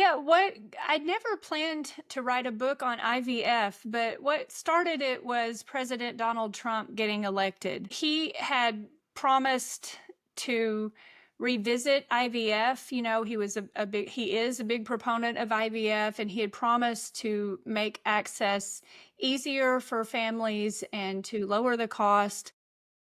Yeah, what I never planned to write a book on IVF, but what started it was President Donald Trump getting elected. He had promised to revisit IVF. You know, he is a big proponent of IVF, and he had promised to make access easier for families and to lower the cost.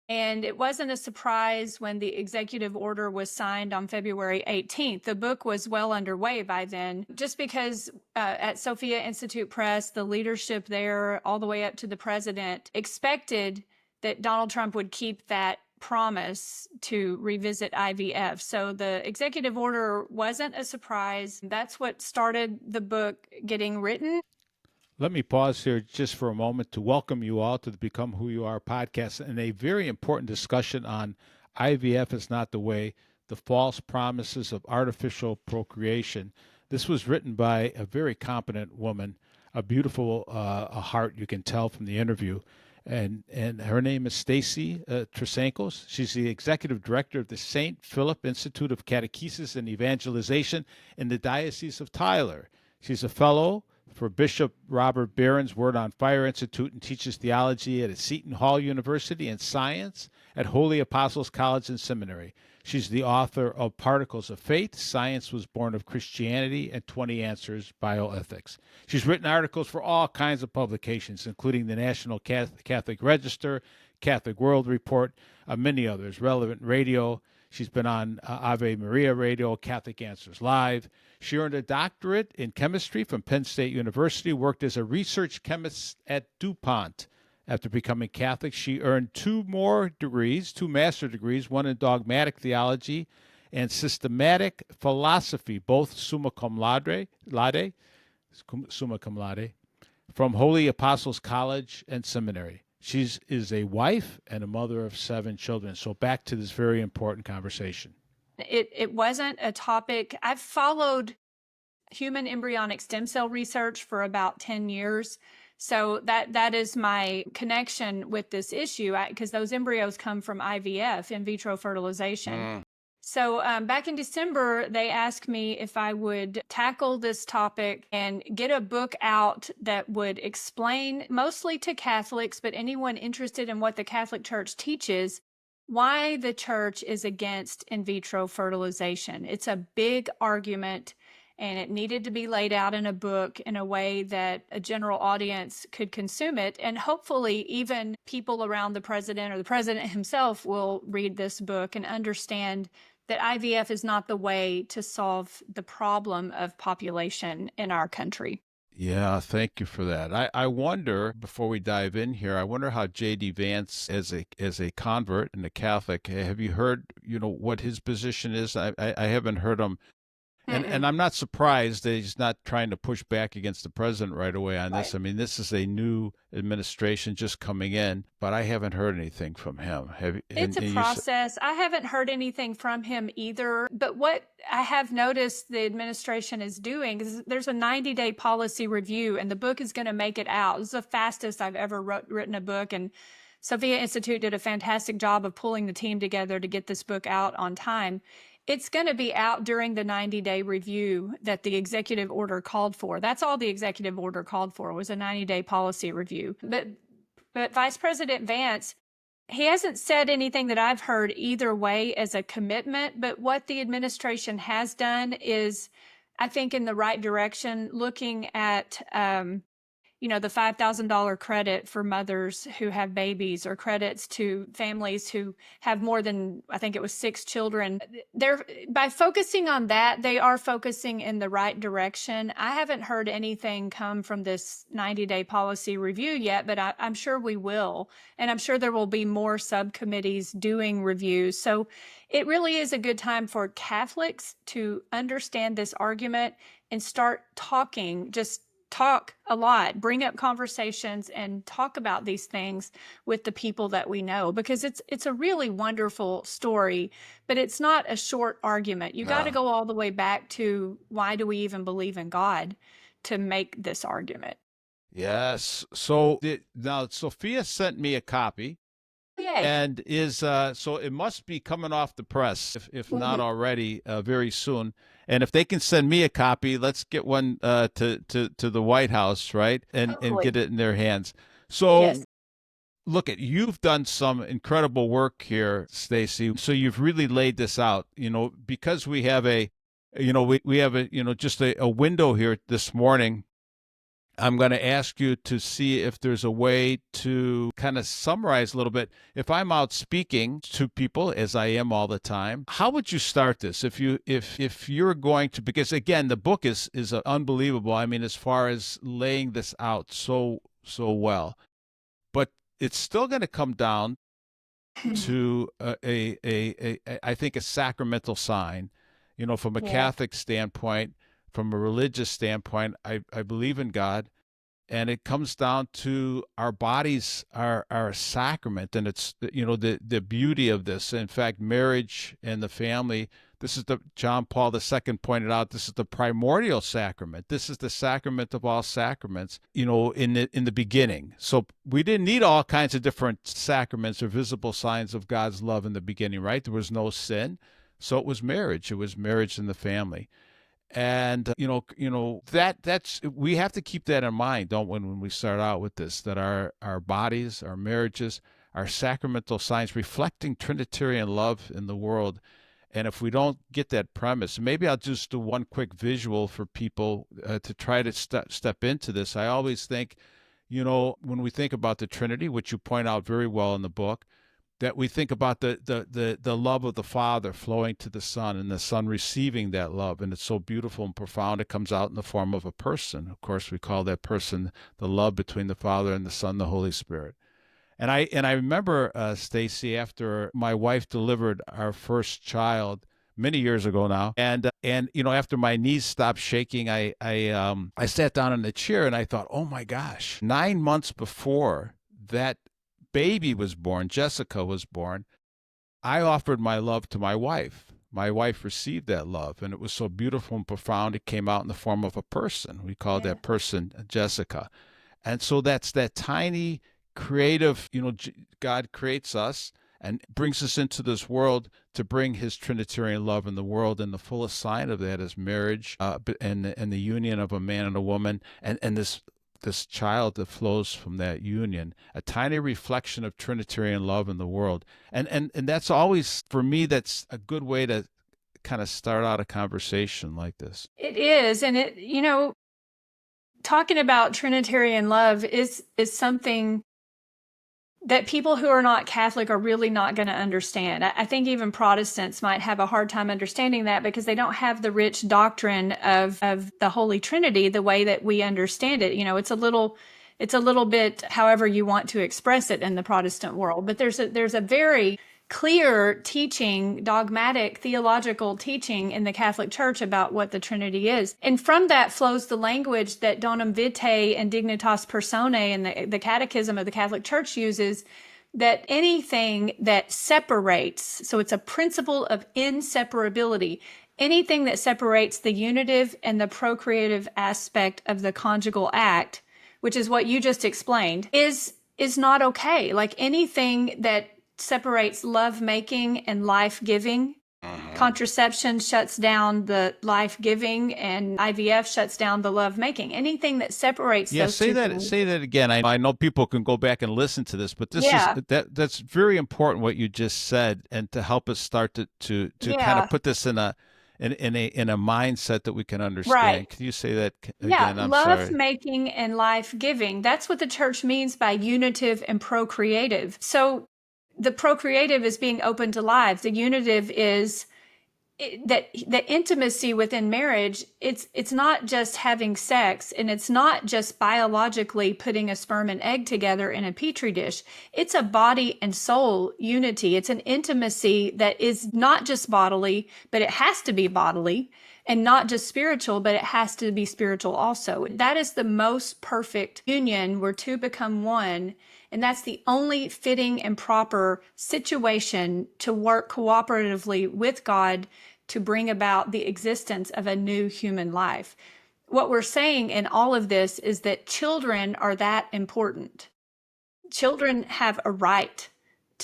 And it wasn't a surprise when the executive order was signed on February 18th. The book was well underway by then, just because at Sophia Institute Press, the leadership there, all the way up to the president, expected that Donald Trump would keep that promise to revisit IVF. So the executive order wasn't a surprise. That's what started the book getting written. Let me pause here just for a moment to welcome you all to the Become Who You Are podcast and a very important discussion on IVF is not the way, the false promises of artificial procreation. This was written by a very competent woman, a beautiful a heart, you can tell from the interview. And her name is Stacey Trasancos. She's the executive director of the St. Philip Institute of Catechesis and Evangelization in the Diocese of Tyler. She's a fellow for Bishop Robert Barron's Word on Fire Institute and teaches theology at Seton Hall University and science at Holy Apostles College and Seminary. She's the author of Particles of Faith, Science Was Born of Christianity, and 20 Answers, Bioethics. She's written articles for all kinds of publications, including the National Catholic Register, Catholic World Report, many others, Relevant Radio. She's been on Ave Maria Radio, Catholic Answers Live. She earned a doctorate in chemistry from Penn State University, worked as a research chemist at DuPont. After becoming Catholic, she earned two master degrees, one in dogmatic theology and systematic philosophy, both summa cum laude, from Holy Apostles College and Seminary. She is a wife and a mother of 7 children. So back to this very important conversation. It wasn't a topic. I've followed human embryonic stem cell research for about 10 years. So that is my connection with this issue, because those embryos come from IVF, in vitro fertilization. So back in December, they asked me if I would tackle this topic and get a book out that would explain, mostly to Catholics, but anyone interested in what the Catholic Church teaches, why the church is against in vitro fertilization. It's a big argument, and it needed to be laid out in a book in a way that a general audience could consume it. And hopefully even people around the president or the president himself will read this book and understand that IVF is not the way to solve the problem of population in our country. Yeah, thank you for that. I wonder, before we dive in here, I wonder how J.D. Vance, as a convert and a Catholic, have you heard, what his position is? I haven't heard him. And I'm not surprised that he's not trying to push back against the president right away on this. Right. I mean, this is a new administration just coming in, but I haven't heard anything from him. It's a process. I haven't heard anything from him either. But what I have noticed the administration is doing is there's a 90-day policy review, and the book is going to make it out. This is the fastest I've ever written a book. And Sophia Institute did a fantastic job of pulling the team together to get this book out on time. It's going to be out during the 90-day review that the executive order called for. That's all the executive order called for, was a 90-day policy review. But Vice President Vance, he hasn't said anything that I've heard either way as a commitment, but what the administration has done is, I think, in the right direction, looking at the $5,000 credit for mothers who have babies, or credits to families who have more than, I think it was 6 children. By focusing on that, they are focusing in the right direction. I haven't heard anything come from this 90-day policy review yet, but I'm sure we will. And I'm sure there will be more subcommittees doing reviews. So it really is a good time for Catholics to understand this argument and start talking, just talk a lot, bring up conversations and talk about these things with the people that we know, because it's a really wonderful story, but it's not a short argument. You got to go all the way back to, why do we even believe in God, to make this argument. Yes. So now Sophia sent me a copy. Yeah, Okay. and is so it must be coming off the press, if not Mhm. already, very soon. And if they can send me a copy, let's get one to the White House, right, and Totally. get it in their hands. Yes. So look at you've done some incredible work here, Stacy. So you've really laid this out, because we have we have just a window here this morning. I'm going to ask you to see if there's a way to kind of summarize a little bit. If I'm out speaking to people, as I am all the time, how would you start this? If you're going to, because again, the book is unbelievable. I mean, as far as laying this out so well, but it's still going to come down to I think a sacramental sign, from a Yeah. Catholic standpoint, from a religious standpoint. I believe in God, and it comes down to our bodies are a sacrament, and it's the beauty of this. In fact, marriage and the family, this is the John Paul II pointed out, this is the primordial sacrament. This is the sacrament of all sacraments, in the beginning. So we didn't need all kinds of different sacraments or visible signs of God's love in the beginning, right? There was no sin, so it was marriage. It was marriage in the family. And that's we have to keep that in mind, don't we, when we start out with this, that our bodies, our marriages, our sacramental signs reflecting Trinitarian love in the world. And if we don't get that premise, maybe I'll just do one quick visual for people to try to step into this. I always think, when we think about the Trinity, which you point out very well in the book, that we think about the love of the Father flowing to the Son and the Son receiving that love. And it's so beautiful and profound. It comes out in the form of a person. Of course, we call that person the love between the Father and the Son, the Holy Spirit. And I remember, Stacy, after my wife delivered our first child many years ago now, and after my knees stopped shaking, I sat down in the chair and I thought, oh my gosh, 9 months before that baby was born, Jessica was born, I offered my love to my wife. My wife received that love, and it was so beautiful and profound. It came out in the form of a person. We called Yeah. that person Jessica. And so that's that tiny creative, God creates us and brings us into this world to bring his Trinitarian love in the world. And the fullest sign of that is marriage, and the union of a man and a woman, and this child that flows from that union, a tiny reflection of Trinitarian love in the world. And that's always, for me, that's a good way to kind of start out a conversation like this. It is. And talking about Trinitarian love is something that people who are not Catholic are really not going to understand. I think even Protestants might have a hard time understanding that because they don't have the rich doctrine of the Holy Trinity the way that we understand it. It's a little bit however you want to express it in the Protestant world, but there's a very clear teaching, dogmatic, theological teaching in the Catholic Church about what the Trinity is. And from that flows the language that Donum Vitae and Dignitas Personae and the Catechism of the Catholic Church uses, that anything that separates, so it's a principle of inseparability, anything that separates the unitive and the procreative aspect of the conjugal act, which is what you just explained, is not okay. Like anything that separates lovemaking and life-giving. Contraception shuts down the life-giving, and IVF shuts down the lovemaking. Anything that separates Yeah, those two things. say that again. I know people can go back and listen to this, but Yeah, that's very important what you just said, and to help us start to kind of yeah, put this in a mindset that we can right. understand. Can you say that Yeah, again? I'm love sorry. making and life giving. That's what the church means by unitive and procreative. So the procreative is being open to life. The unitive is that the intimacy within marriage. It's not just having sex, and it's not just biologically putting a sperm and egg together in a petri dish. It's a body and soul unity. It's an intimacy that is not just bodily, but it has to be bodily, and not just spiritual, but it has to be spiritual also. That is the most perfect union where two become one. And that's the only fitting and proper situation to work cooperatively with God to bring about the existence of a new human life. What we're saying in all of this is that children are that important. Children have a right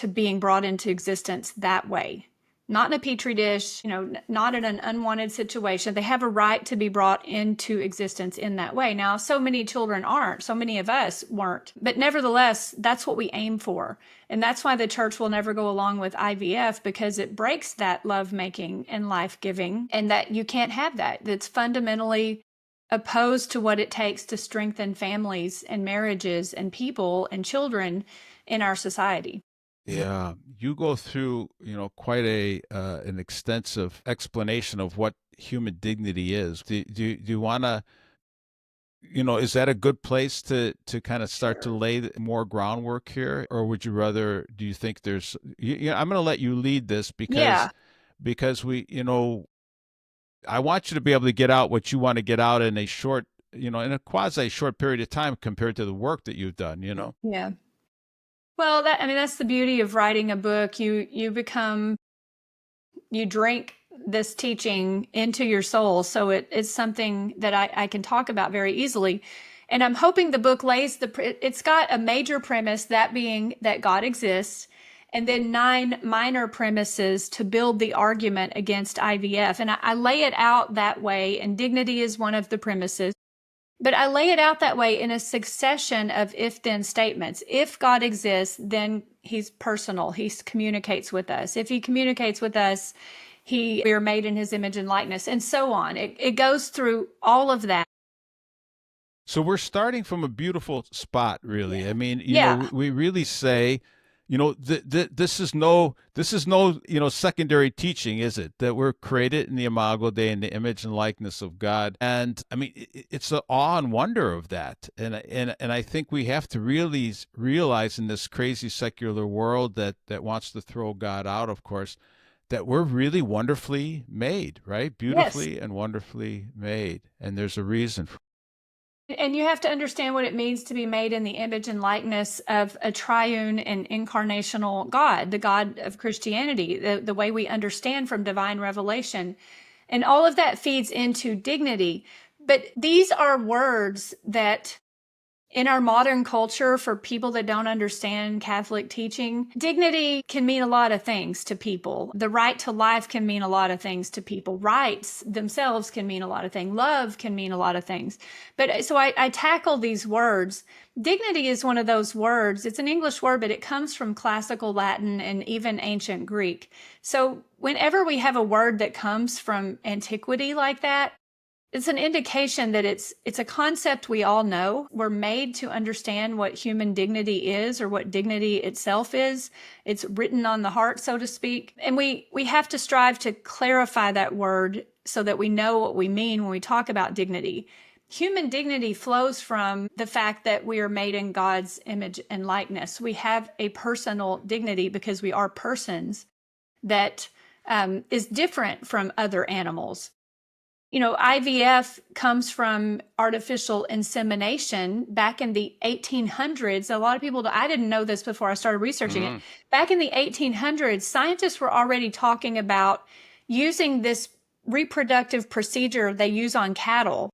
to being brought into existence that way. Not in a petri dish, not in an unwanted situation. They have a right to be brought into existence in that way. Now, so many children aren't. So many of us weren't. But nevertheless, that's what we aim for. And that's why the church will never go along with IVF, because it breaks that lovemaking and life-giving, and that you can't have that. That's fundamentally opposed to what it takes to strengthen families and marriages and people and children in our society. Yeah, you go through, quite an extensive explanation of what human dignity is. Do you want to, is that a good place to kind of start to lay more groundwork here, or would you rather? Do you think there's? I'm going to let you lead this Yeah. because I want you to be able to get out what you want to get out in a short, in a quasi short period of time compared to the work that you've done. Yeah. Well, that's the beauty of writing a book. You drink this teaching into your soul. So it's something that I can talk about very easily. And I'm hoping the book it's got a major premise, that being that God exists, and then 9 minor premises to build the argument against IVF. And I lay it out that way, and dignity is one of the premises. But I lay it out that way in a succession of if-then statements. If God exists, then he's personal. He communicates with us. If he communicates with us, we are made in his image and likeness, and so on. It goes through all of that. So we're starting from a beautiful spot, really. I mean, Yeah. we really say, this is no, secondary teaching, is it? That we're created in the imago Dei, in the image and likeness of God. And I mean, it's the awe and wonder of that. And I think we have to really realize in this crazy secular world that wants to throw God out, of course, that we're really wonderfully made, right? Beautifully and wonderfully made. And there's a reason for. And you have to understand what it means to be made in the image and likeness of a triune and incarnational God, the God of Christianity, the way we understand from divine revelation. And all of that feeds into dignity. But these are words that, in our modern culture, for people that don't understand Catholic teaching, dignity can mean a lot of things to people. The right to life can mean a lot of things to people. Rights themselves can mean a lot of things. Love can mean a lot of things. But so I tackle these words. Dignity is one of those words. It's an English word, but it comes from classical Latin and even ancient Greek. So whenever we have a word that comes from antiquity like that, it's an indication that it's a concept we all know. We're made to understand what human dignity is, or what dignity itself is. It's written on the heart, so to speak. And we have to strive to clarify that word so that we know what we mean when we talk about dignity. Human dignity flows from the fact that we are made in God's image and likeness. We have a personal dignity because we are persons that is different from other animals. IVF comes from artificial insemination back in the 1800s. A lot of people, I didn't know this before I started researching it. Back in the 1800s, scientists were already talking about using this reproductive procedure they use on cattle.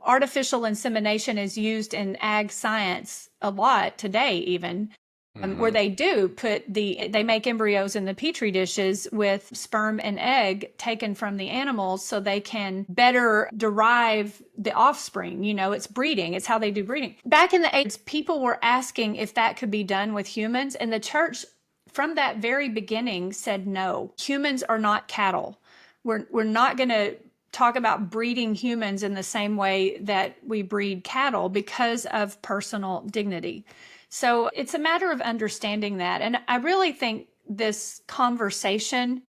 Artificial insemination is used in ag science a lot today, even. Where they they make embryos in the petri dishes with sperm and egg taken from the animals so they can better derive the offspring. It's breeding. It's how they do breeding. Back in the 80s, people were asking if that could be done with humans, and the church from that very beginning said, no, humans are not cattle. We're not going to talk about breeding humans in the same way that we breed cattle because of personal dignity. So it's a matter of understanding that. And I really think this conversation,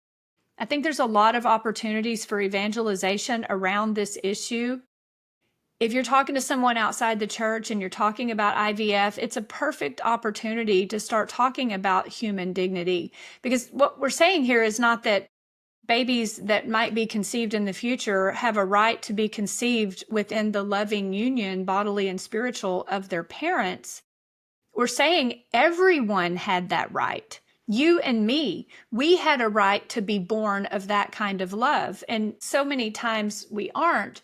I think there's a lot of opportunities for evangelization around this issue. If you're talking to someone outside the church and you're talking about IVF, it's a perfect opportunity to start talking about human dignity. Because what we're saying here is not that babies that might be conceived in the future have a right to be conceived within the loving union, bodily and spiritual, of their parents. We're saying everyone had that right. You and me, we had a right to be born of that kind of love. And so many times we aren't,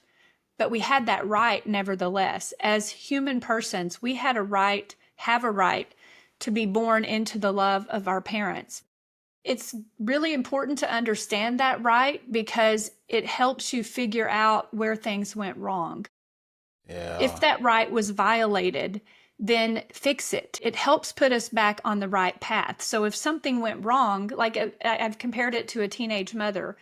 but we had that right nevertheless. As human persons, we have a right to be born into the love of our parents. It's really important to understand that right, because it helps you figure out where things went wrong. If Yeah. that right was violated, then fix it. It helps put us back on the right path. So if something went wrong, like I've compared it to a teenage mother.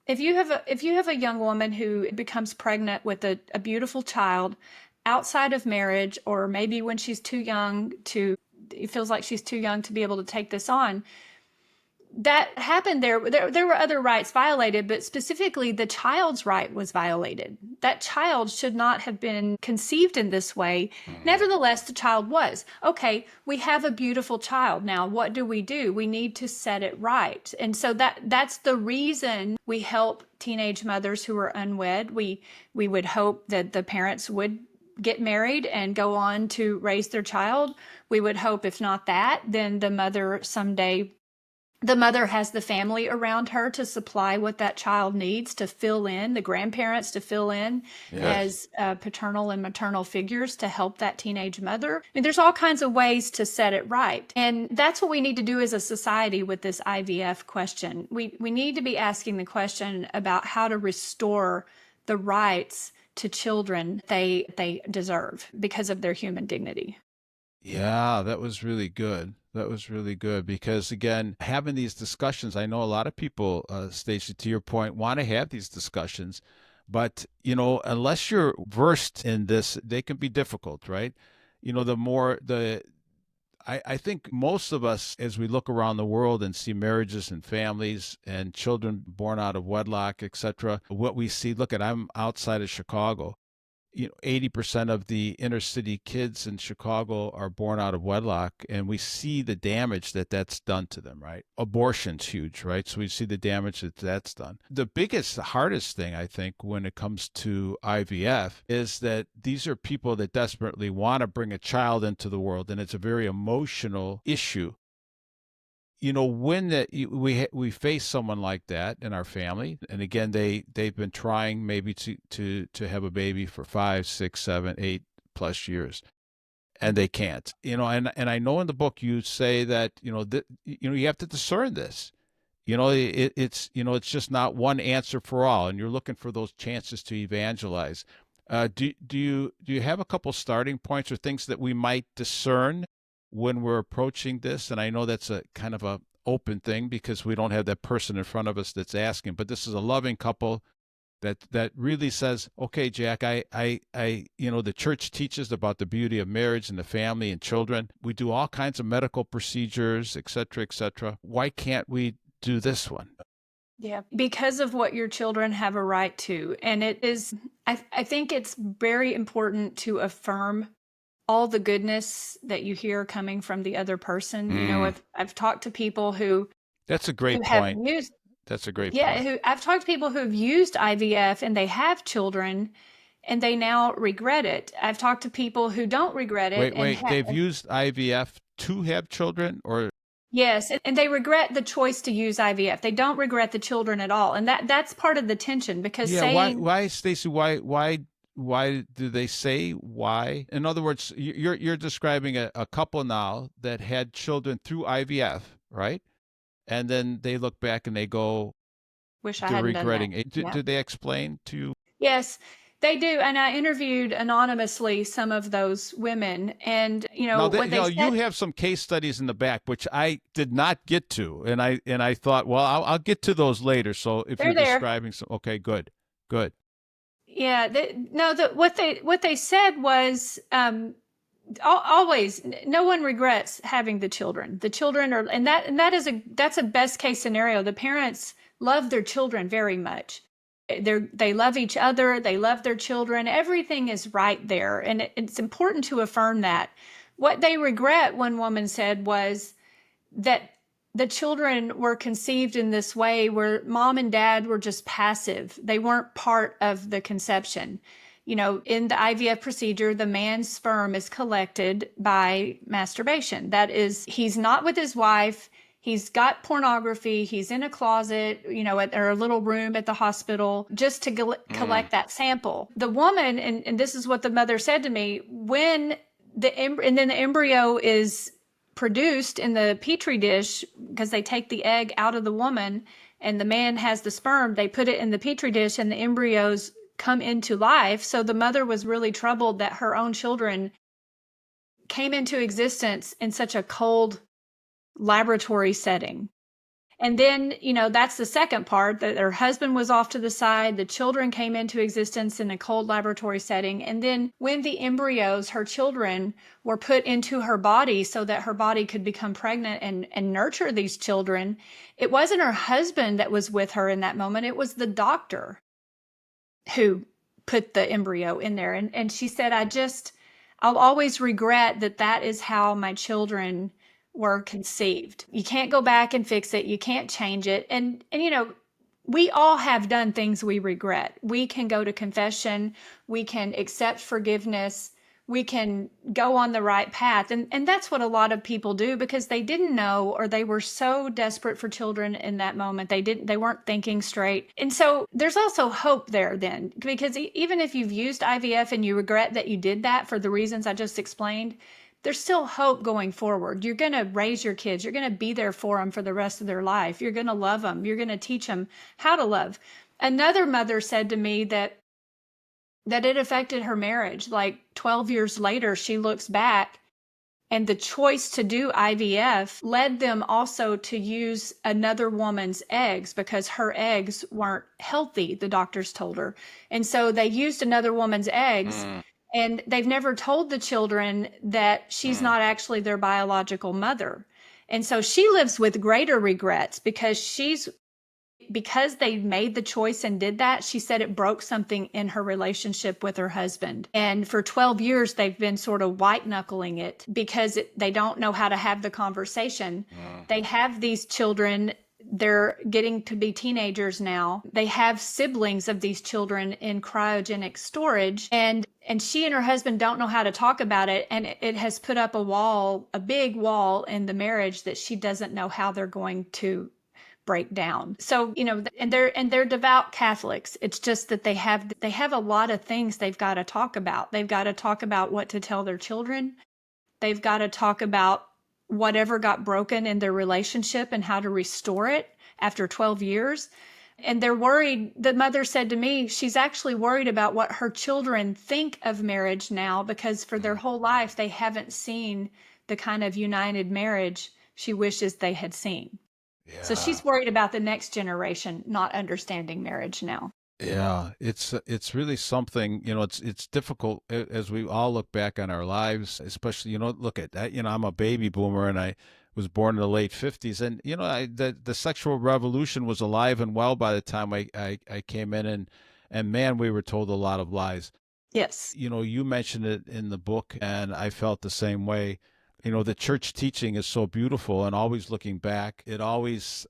If you have a young woman who becomes pregnant with a beautiful child outside of marriage, or maybe when she's too young to, it feels like she's too young to be able to take this on, that happened there were other rights violated, but specifically the child's right was violated. That child should not have been conceived in this way. Nevertheless, the child was. Okay, we have a beautiful child. Now, what do? We need to set it right. And so that's the reason we help teenage mothers who are unwed. We would hope that the parents would get married and go on to raise their child. We would hope, if not that, then the mother has the family around her to supply what that child needs, to fill in, the grandparents to fill in Yes. as paternal and maternal figures to help that teenage mother. I mean, there's all kinds of ways to set it right. And that's what we need to do as a society with this IVF question. We need to be asking the question about how to restore the rights to children they deserve because of their human dignity. Yeah, that was really good. That was really good because, again, having these discussions, I know a lot of people, Stacey, to your point, want to have these discussions, but unless you're versed in this, they can be difficult, right? The more the I think most of us, as we look around the world and see marriages and families and children born out of wedlock, etc., what we see, look at, I'm outside of Chicago. 80% of the inner city kids in Chicago are born out of wedlock, and we see the damage that that's done to them, right? Abortion's huge, right? So we see the damage that that's done. The biggest, hardest thing, I think, when it comes to IVF is that these are people that desperately want to bring a child into the world, and it's a very emotional issue. When we face someone like that in our family, and again, they've been trying maybe to have a baby for 5, 6, 7, 8+ years, and they can't. And I know in the book you say that you have to discern this. It's just not one answer for all, and you're looking for those chances to evangelize. Do you have a couple starting points or things that we might discern when we're approaching this? And I know that's a kind of a open thing because we don't have that person in front of us that's asking, but this is a loving couple that really says, okay, Jack, the church teaches about the beauty of marriage and the family and children. We do all kinds of medical procedures, et cetera, et cetera. Why can't we do this one? Yeah, because of what your children have a right to. And I think it's very important to affirm all the goodness that you hear coming from the other person. I've talked to people who That's a great have point. used, That's a great yeah, point. I've talked to people who have used IVF and they have children and they now regret it. I've talked to people who don't regret it Wait. They've used IVF to have children, or yes, and they regret the choice to use IVF. They don't regret the children at all. And that's part of the tension, because yeah? saying, Why, Stacey? Why do they say why? In other words, you're describing a couple now that had children through IVF, right? And then they look back and they go, wish I they're hadn't done that. regretting it. Yeah. Did they explain to you? Yes, they do. And I interviewed anonymously some of those women. And, Now, what they you said, have some case studies in the back, which I did not get to, and I thought, well, I'll get to those later. So if you're they're there. describing some, okay, good, good. Yeah. No, what they said was, always, no one regrets having the children. The children are, and that's a best case scenario. The parents love their children very much. They love each other. They love their children. Everything is right there. And it's important to affirm that. What they regret, one woman said, was that the children were conceived in this way where mom and dad were just passive. They weren't part of the conception. In the IVF procedure, the man's sperm is collected by masturbation. That is, he's not with his wife. He's got pornography. He's in a closet, at or a little room at the hospital just to collect that sample. The woman, and this is what the mother said to me, when and then the embryo is produced in the petri dish, because they take the egg out of the woman and the man has the sperm, they put it in the petri dish and the embryos come into life. So the mother was really troubled that her own children came into existence in such a cold laboratory setting. And then, that's the second part, that her husband was off to the side. The children came into existence in a cold laboratory setting. And then when the embryos, her children, were put into her body so that her body could become pregnant and nurture these children, it wasn't her husband that was with her in that moment. It was the doctor who put the embryo in there. And she said, I'll always regret that is how my children were conceived. You can't go back and fix it. You can't change it. And we all have done things we regret. We can go to confession. We can accept forgiveness. We can go on the right path. And that's what a lot of people do, because they didn't know, or they were so desperate for children in that moment. They weren't thinking straight. And so there's also hope there then, because even if you've used IVF and you regret that you did that for the reasons I just explained, there's still hope going forward. You're going to raise your kids. You're going to be there for them for the rest of their life. You're going to love them. You're going to teach them how to love. Another mother said to me that it affected her marriage. Like 12 years later, she looks back, and the choice to do IVF led them also to use another woman's eggs, because her eggs weren't healthy, the doctors told her. And so they used another woman's eggs. And they've never told the children that she's not actually their biological mother. And so she lives with greater regrets, because they made the choice and did that. She said it broke something in her relationship with her husband. And for 12 years, they've been sort of white knuckling it, because they don't know how to have the conversation. They have these children. They're getting to be teenagers now. They have siblings of these children in cryogenic storage, and she and her husband don't know how to talk about it. And it has put up a big wall in the marriage that she doesn't know how they're going to break down. So, and they're devout Catholics. It's just that they have a lot of things they've got to talk about. They've got to talk about what to tell their children. They've got to talk about whatever got broken in their relationship and how to restore it after 12 years. And they're worried. The mother said to me, she's actually worried about what her children think of marriage now, because for their whole life, they haven't seen the kind of united marriage she wishes they had seen. Yeah. So she's worried about the next generation not understanding marriage now. Yeah, it's really something, it's difficult as we all look back on our lives, especially, look at that, I'm a baby boomer, and I was born in the late 50s, and, the sexual revolution was alive and well by the time I came in, and man, we were told a lot of lies. Yes. You mentioned it in the book, and I felt the same way. The church teaching is so beautiful, and always looking back, I always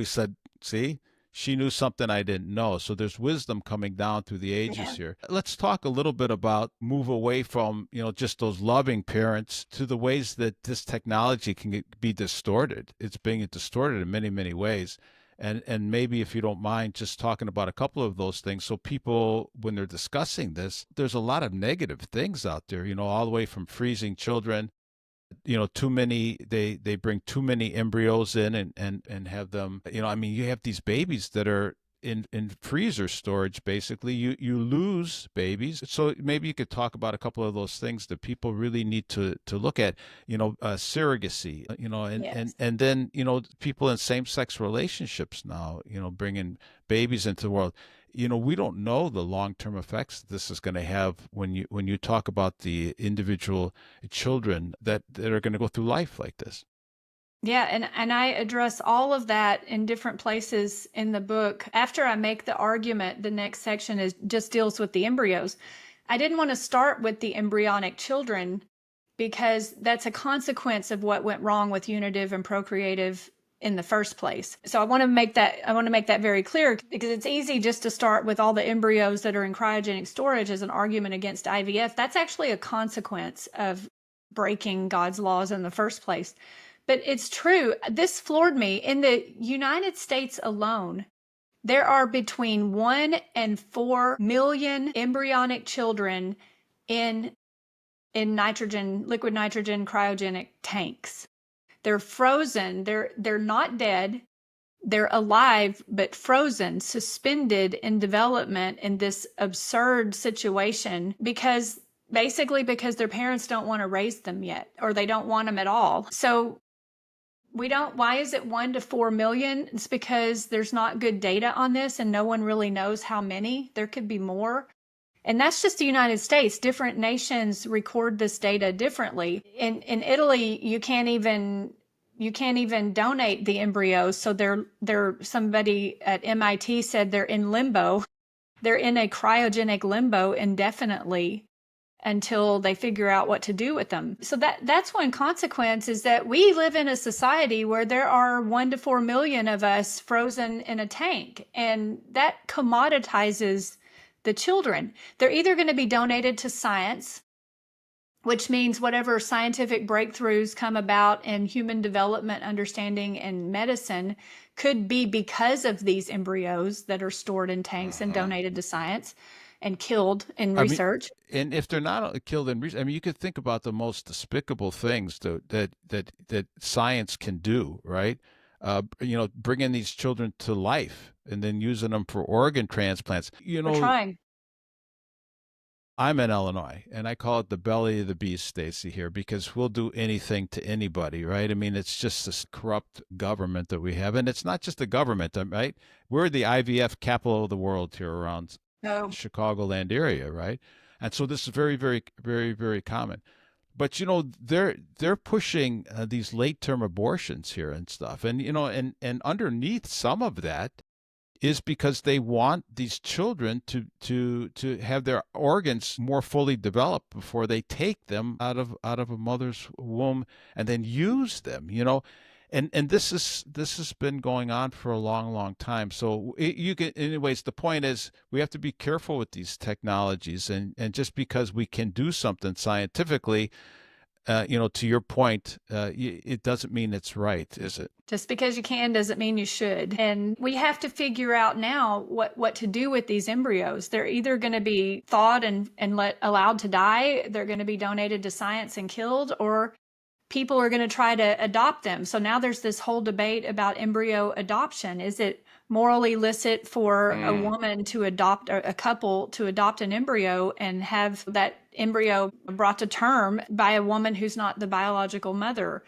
said, see, she knew something I didn't know. So there's wisdom coming down through the ages here. Let's talk a little bit about move away from, just those loving parents to the ways that this technology can be distorted. It's being distorted in many, many ways. And maybe, if you don't mind, just talking about a couple of those things. So people, when they're discussing this, there's a lot of negative things out there, all the way from freezing children, too many, they bring too many embryos in and have them, you have these babies that are in freezer storage. Basically, you lose babies. So maybe you could talk about a couple of those things that people really need to look at, surrogacy, Yes. and then, people in same-sex relationships now, bringing babies into the world. We don't know the long-term effects this is going to have when you talk about the individual children that are going to go through life like this. Yeah, and I address all of that in different places in the book. After I make the argument, the next section just deals with the embryos. I didn't want to start with the embryonic children, because that's a consequence of what went wrong with unitive and procreative in the first place. So I want to make that very clear, because it's easy just to start with all the embryos that are in cryogenic storage as an argument against IVF. That's actually a consequence of breaking God's laws in the first place. But it's true. This floored me. In the United States alone, there are between 1 and 4 million embryonic children in liquid nitrogen cryogenic tanks. They're frozen. They're not dead. They're alive, but frozen, suspended in development in this absurd situation because their parents don't want to raise them yet, or they don't want them at all. So why is it 1 to 4 million? It's because there's not good data on this and no one really knows how many. There could be more. And that's just the United States. Different nations record this data differently. In Italy, you can't even donate the embryos. So somebody at MIT said they're in limbo. They're in a cryogenic limbo indefinitely until they figure out what to do with them. So that's one consequence, is that we live in a society where there are 1 to 4 million of us frozen in a tank, and that commoditizes the children. They're either going to be donated to science, which means whatever scientific breakthroughs come about in human development, understanding, and medicine could be because of these embryos that are stored in tanks and donated to science and killed in research. And if they're not killed in research, you could think about the most despicable things that science can do, right? Bringing these children to life and then using them for organ transplants. We're trying. I'm in Illinois, and I call it the belly of the beast, Stacy, here, because we'll do anything to anybody, right? It's just this corrupt government that we have. And it's not just the government, right? We're the IVF capital of the world here around Chicagoland area, right? And so this is very, very, very, very common. But they're pushing these late-term abortions here and stuff, and underneath some of that is because they want these children to have their organs more fully developed before they take them out of a mother's womb and then use them. And this has been going on for a long, long time. So anyways, the point is we have to be careful with these technologies, and just because we can do something scientifically, to your point, it doesn't mean it's right, is it? Just because you can doesn't mean you should. And we have to figure out now what to do with these embryos. They're either going to be thawed and allowed to die, they're going to be donated to science and killed, or people are going to try to adopt them. So now there's this whole debate about embryo adoption. Is it morally licit for a woman to adopt, a couple to adopt an embryo and have that embryo brought to term by a woman who's not the biological mother?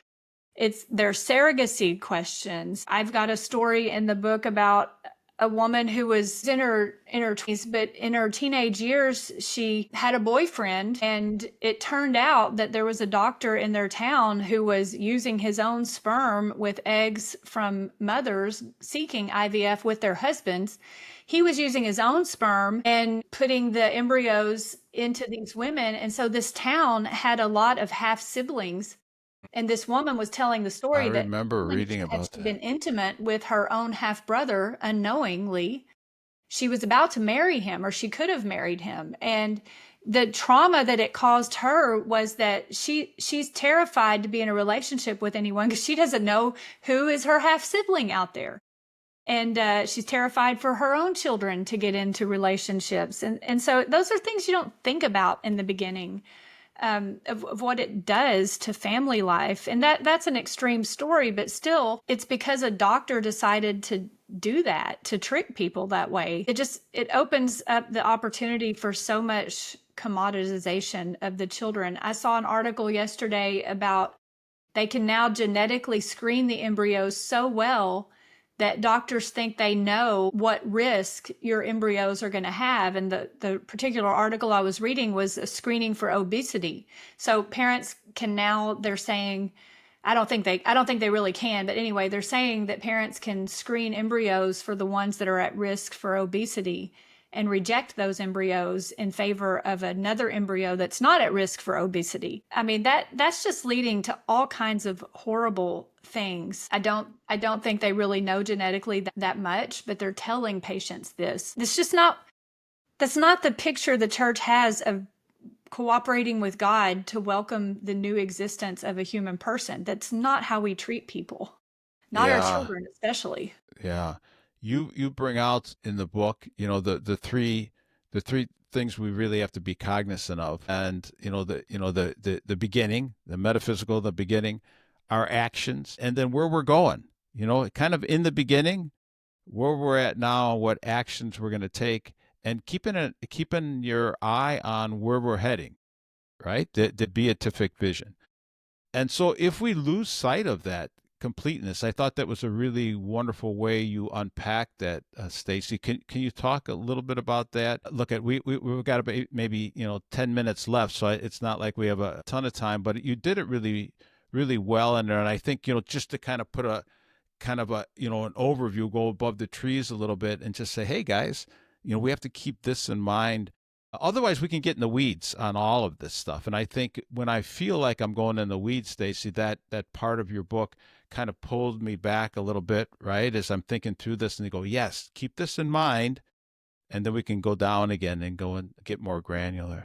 There's surrogacy questions. I've got a story in the book about a woman who was in her 20s, but in her teenage years, she had a boyfriend, and it turned out that there was a doctor in their town who was using his own sperm with eggs from mothers seeking IVF with their husbands. He was using his own sperm and putting the embryos into these women. And so this town had a lot of half siblings. And this woman was telling the story that I remember reading about that. She'd been intimate with her own half brother unknowingly. She was about to marry him, or she could have married him. And the trauma that it caused her was that she's terrified to be in a relationship with anyone because she doesn't know who is her half sibling out there. And she's terrified for her own children to get into relationships. And so those are things you don't think about in the beginning. Of what it does to family life. And that's an extreme story, but still, it's because a doctor decided to do that, to trick people that way. It opens up the opportunity for so much commoditization of the children. I saw an article yesterday about they can now genetically screen the embryos so well that doctors think they know what risk your embryos are going to have. And the particular article I was reading was a screening for obesity. So parents can now, they're saying, I don't think they really can, but anyway, they're saying that parents can screen embryos for the ones that are at risk for obesity and reject those embryos in favor of another embryo that's not at risk for obesity. That's just leading to all kinds of horrible things. I don't think they really know genetically that much, but they're telling patients this. That's not the picture the church has of cooperating with God to welcome the new existence of a human person. That's not how we treat people, not our children especially. Yeah. You bring out in the book, the three things we really have to be cognizant of, and the beginning, the metaphysical, the beginning, our actions, and then where we're going. Kind of in the beginning, where we're at now, what actions we're going to take, and keeping your eye on where we're heading, right? The beatific vision. And so if we lose sight of that completeness, I thought that was a really wonderful way you unpacked that, Stacy. Can you talk a little bit about that? Look, we've got about maybe 10 minutes left, so it's not like we have a ton of time, but you did it really really well in there. And I think just to kind of put a kind of a an overview, go above the trees a little bit, and just say, hey guys, we have to keep this in mind. Otherwise, we can get in the weeds on all of this stuff. And I think when I feel like I'm going in the weeds, Stacy, that part of your book kind of pulled me back a little bit, right? As I'm thinking through this, and you go, yes, keep this in mind, and then we can go down again and go and get more granular.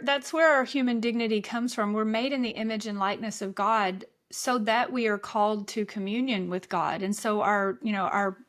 That's where our human dignity comes from. We're made in the image and likeness of God, so that we are called to communion with God. And so our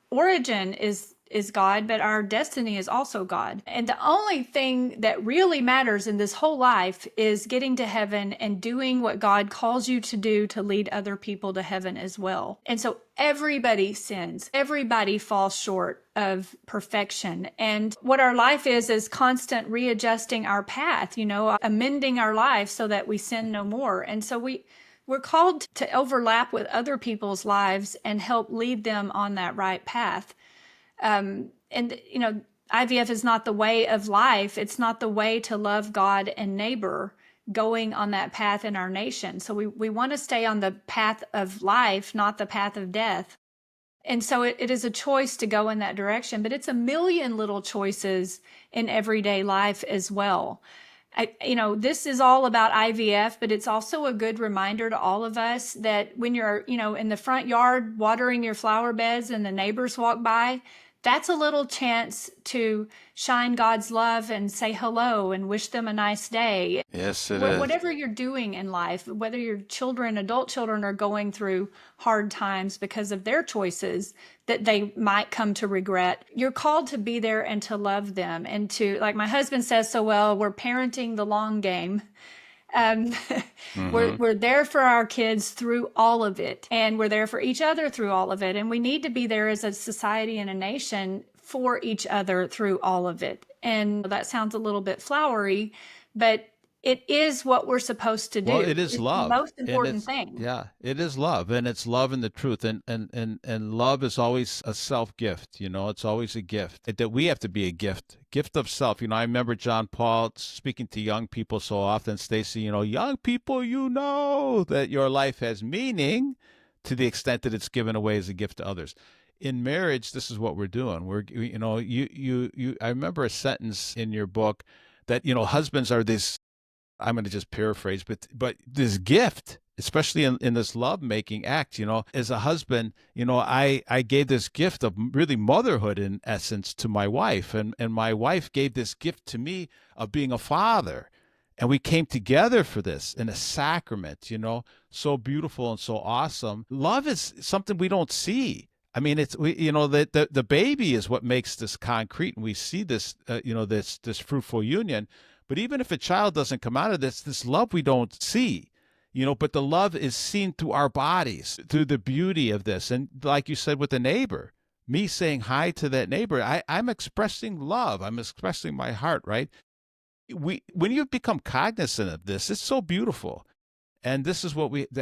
origin is God, but our destiny is also God. And the only thing that really matters in this whole life is getting to heaven and doing what God calls you to do to lead other people to heaven as well. And so everybody sins. Everybody falls short of perfection. And what our life is constant readjusting our path, amending our life so that we sin no more. And so we're called to overlap with other people's lives and help lead them on that right path. And IVF is not the way of life. It's not the way to love God and neighbor going on that path in our nation. So we want to stay on the path of life, not the path of death. And so it is a choice to go in that direction, but it's a million little choices in everyday life as well. This is all about IVF, but it's also a good reminder to all of us that when you're, in the front yard watering your flower beds and the neighbors walk by, that's a little chance to shine God's love and say hello and wish them a nice day. Yes, it is. Whatever you're doing in life, whether your children, adult children, are going through hard times because of their choices that they might come to regret, you're called to be there and to love them. And to, like my husband says so well, we're parenting the long game. We're there for our kids through all of it, and we're there for each other through all of it. And we need to be there as a society and a nation for each other through all of it. And that sounds a little bit flowery, but it is what we're supposed to do. Well, it is it's love. The most important thing. Yeah, it is love, and it's love in the truth, and love is always a self gift. It's always a gift that we have to be a gift of self. I remember John Paul speaking to young people so often, Stacy. Young people, that your life has meaning to the extent that it's given away as a gift to others. In marriage, this is what we're doing. I remember a sentence in your book that husbands are this. I'm going to just paraphrase, but this gift, especially in this lovemaking act, as a husband, I gave this gift of really motherhood in essence to my wife, and my wife gave this gift to me of being a father. And we came together for this in a sacrament, so beautiful and so awesome. Love is something we don't see. I mean, the baby is what makes this concrete, and we see this, this fruitful union. But even if a child doesn't come out of this love we don't see, but the love is seen through our bodies, through the beauty of this. And like you said with the neighbor, me saying hi to that neighbor, I'm expressing love. I'm expressing my heart, right? When you become cognizant of this, it's so beautiful. And this is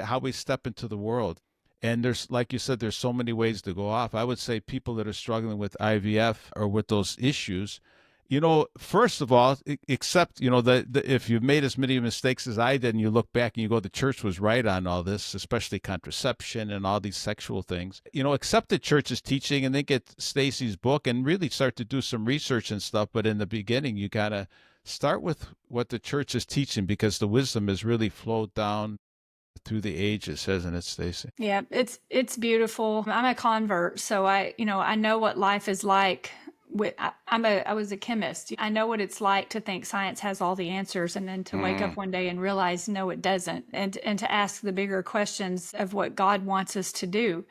how we step into the world. And there's, like you said, there's so many ways to go off. I would say people that are struggling with IVF or with those issues, first of all, accept, that if you've made as many mistakes as I did and you look back and you go, the church was right on all this, especially contraception and all these sexual things, accept the church's teaching and then get Stacy's book and really start to do some research and stuff. But in the beginning, you got to start with what the church is teaching, because the wisdom has really flowed down through the ages, hasn't it, Stacy? Yeah, it's beautiful. I'm a convert, so I know what life is like. I was a chemist. I know what it's like to think science has all the answers, and then to wake up one day and realize no, it doesn't, and to ask the bigger questions of what God wants us to do.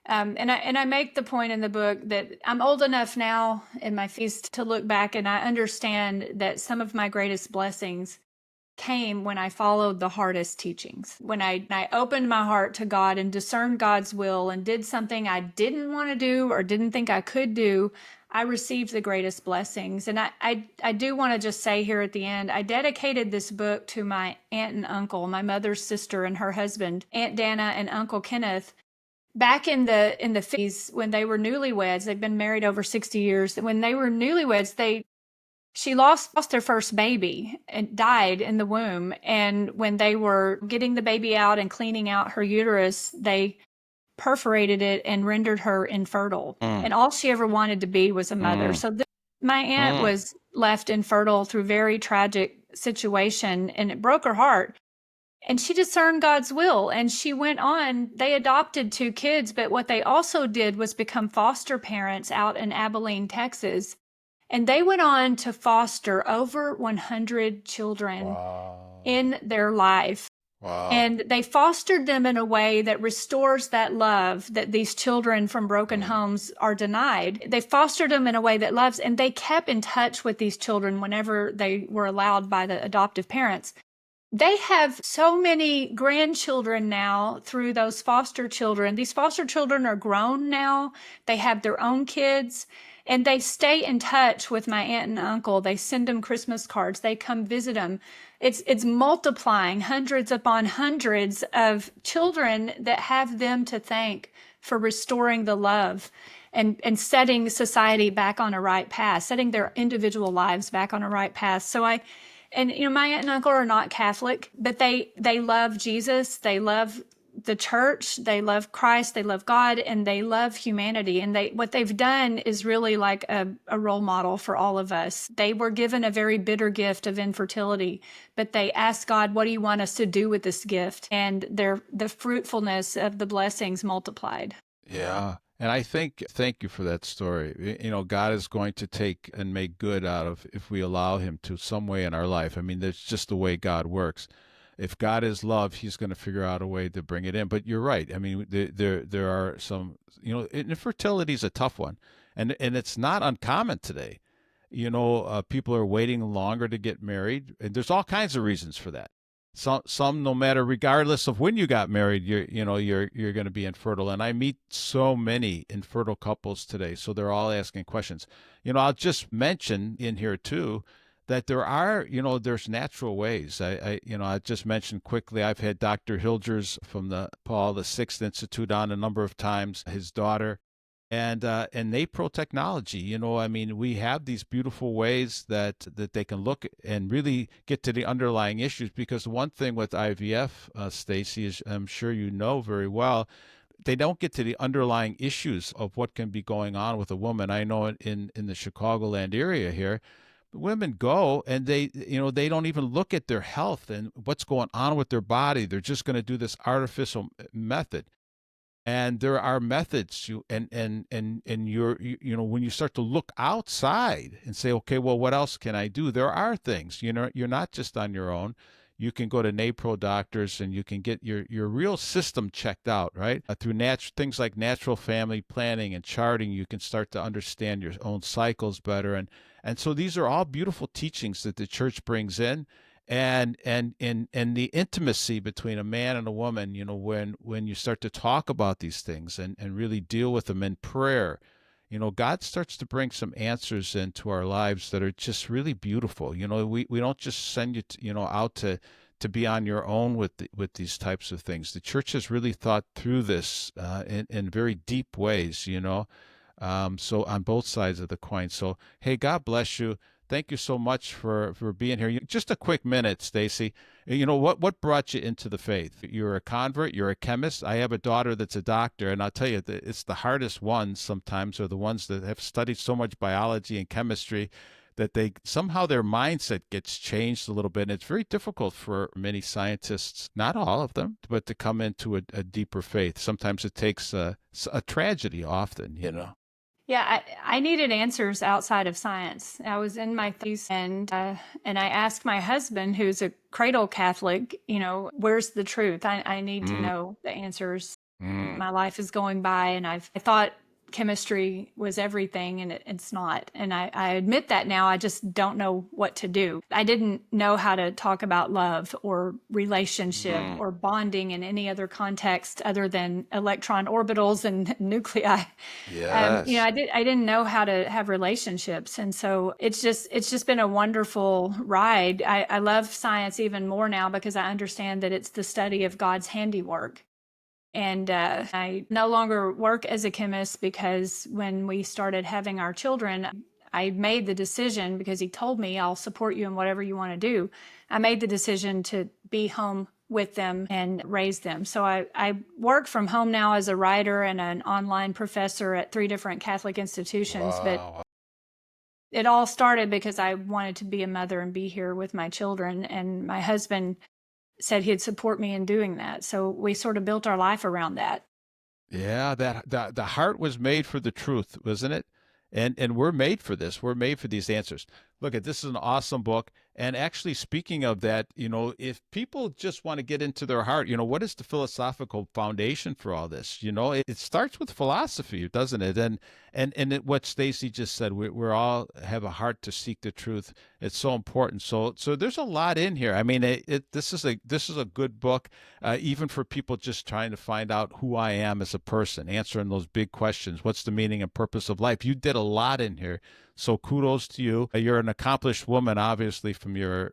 And I make the point in the book that I'm old enough now in my feast to look back, and I understand that some of my greatest blessings came when I followed the hardest teachings. When I opened my heart to God and discerned God's will and did something I didn't want to do or didn't think I could do, I received the greatest blessings. And I do want to just say here at the end, I dedicated this book to my aunt and uncle, my mother's sister and her husband, Aunt Dana and Uncle Kenneth. Back in the 50s, when they were newlyweds, they've been married over 60 years. When they were newlyweds, she lost their first baby and died in the womb. And when they were getting the baby out and cleaning out her uterus, they perforated it and rendered her infertile. And all she ever wanted to be was a mother. So my aunt was left infertile through very tragic situation, and it broke her heart. And she discerned God's will, and she went on. They adopted 2 kids, but what they also did was become foster parents out in Abilene, Texas. And they went on to foster over 100 children in their life. And they fostered them in a way that restores that love that these children from broken homes are denied. They fostered them in a way that loves, and they kept in touch with these children whenever they were allowed by the adoptive parents. They have so many grandchildren now through those foster children. These foster children are grown now. They have their own kids, and they stay in touch with my aunt and uncle. They send them Christmas cards. They come visit them. It's multiplying, hundreds upon hundreds of children that have them to thank for restoring the love and setting society back on a right path, setting their individual lives back on a right path. And my aunt and uncle are not Catholic, but they love Jesus, they love the church, they love Christ, they love God, and they love humanity. And what they've done is really like a role model for all of us. They were given a very bitter gift of infertility, but they asked God, "What do you want us to do with this gift?" And the fruitfulness of the blessings multiplied. Yeah. And I think, thank you for that story. God is going to take and make good out of, if we allow him to, some way in our life. I mean, that's just the way God works. If God is love, he's going to figure out a way to bring it in. But you're right. I mean, there are some, infertility is a tough one. And it's not uncommon today. People are waiting longer to get married. And there's all kinds of reasons for that. Some no matter, regardless of when you got married, you're going to be infertile. And I meet so many infertile couples today, so they're all asking questions. I'll just mention in here too that there's natural ways. I just mentioned quickly, I've had Dr. Hilgers from the Paul VI Institute on a number of times, his daughter. And NAPRO technology, we have these beautiful ways that they can look and really get to the underlying issues. Because one thing with IVF, Stacy, is I'm sure you know very well, they don't get to the underlying issues of what can be going on with a woman. I know in the Chicagoland area here, women go and they don't even look at their health and what's going on with their body. They're just going to do this artificial method. And there are methods when you start to look outside and say, okay, well, what else can I do? There are things, you're not just on your own. You can go to NAPRO doctors and you can get your real system checked out, right? Through things like natural family planning and charting, you can start to understand your own cycles better. And so these are all beautiful teachings that the church brings in. And the intimacy between a man and a woman, when you start to talk about these things and really deal with them in prayer, God starts to bring some answers into our lives that are just really beautiful. We don't just send you, out to be on your own with these types of things. The church has really thought through this in very deep ways, so on both sides of the coin. So, hey, God bless you. Thank you so much for being here. Just a quick minute, Stacy. What brought you into the faith? You're a convert. You're a chemist. I have a daughter that's a doctor, and I'll tell you that it's the hardest ones sometimes are the ones that have studied so much biology and chemistry that they somehow their mindset gets changed a little bit. And it's very difficult for many scientists, not all of them, but to come into a deeper faith. Sometimes it takes a tragedy often. Yeah, I needed answers outside of science. I was in my 30s, and I asked my husband, who's a cradle Catholic, where's the truth? I need to know the answers. My life is going by, and I thought chemistry was everything, and it's not. And I admit that now. I just don't know what to do. I didn't know how to talk about love or relationship or bonding in any other context other than electron orbitals and nuclei. Yes. I didn't know how to have relationships. And so it's just been a wonderful ride. I love science even more now because I understand that it's the study of God's handiwork. And I no longer work as a chemist because when we started having our children, I made the decision, because he told me, I'll support you in whatever you want to do. I made the decision to be home with them and raise them. So I work from home now as a writer and an online professor at 3 different Catholic institutions. Wow. But it all started because I wanted to be a mother and be here with my children. And my husband said he'd support me in doing that. So we sort of built our life around that. Yeah, that the heart was made for the truth, wasn't it? And we're made for this. We're made for these answers. Look, this is an awesome book. And actually, speaking of that, if people just want to get into their heart, what is the philosophical foundation for all this? It starts with philosophy, doesn't it? And what Stacy just said, we're all have a heart to seek the truth. It's so important. So there's a lot in here. I mean, this is a good book, even for people just trying to find out who I am as a person, answering those big questions. What's the meaning and purpose of life? You did a lot in here. So kudos to you. You're an accomplished woman, obviously, from your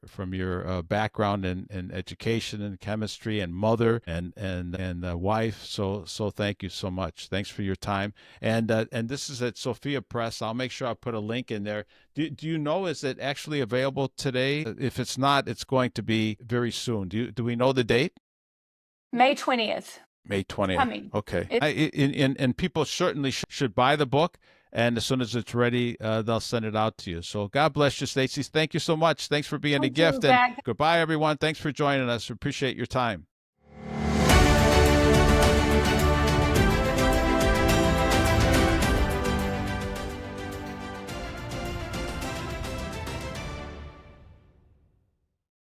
background in education and chemistry, and mother and wife. So thank you so much. Thanks for your time. And this is at Sophia Press. I'll make sure I put a link in there. Do you know, is it actually available today? If it's not, it's going to be very soon. Do we know the date? May 20th. May 20th. Coming. Okay. And people certainly should buy the book. And as soon as it's ready, they'll send it out to you. So God bless you, Stacy. Thank you so much. Thanks for being a gift. And goodbye, everyone. Thanks for joining us. We appreciate your time.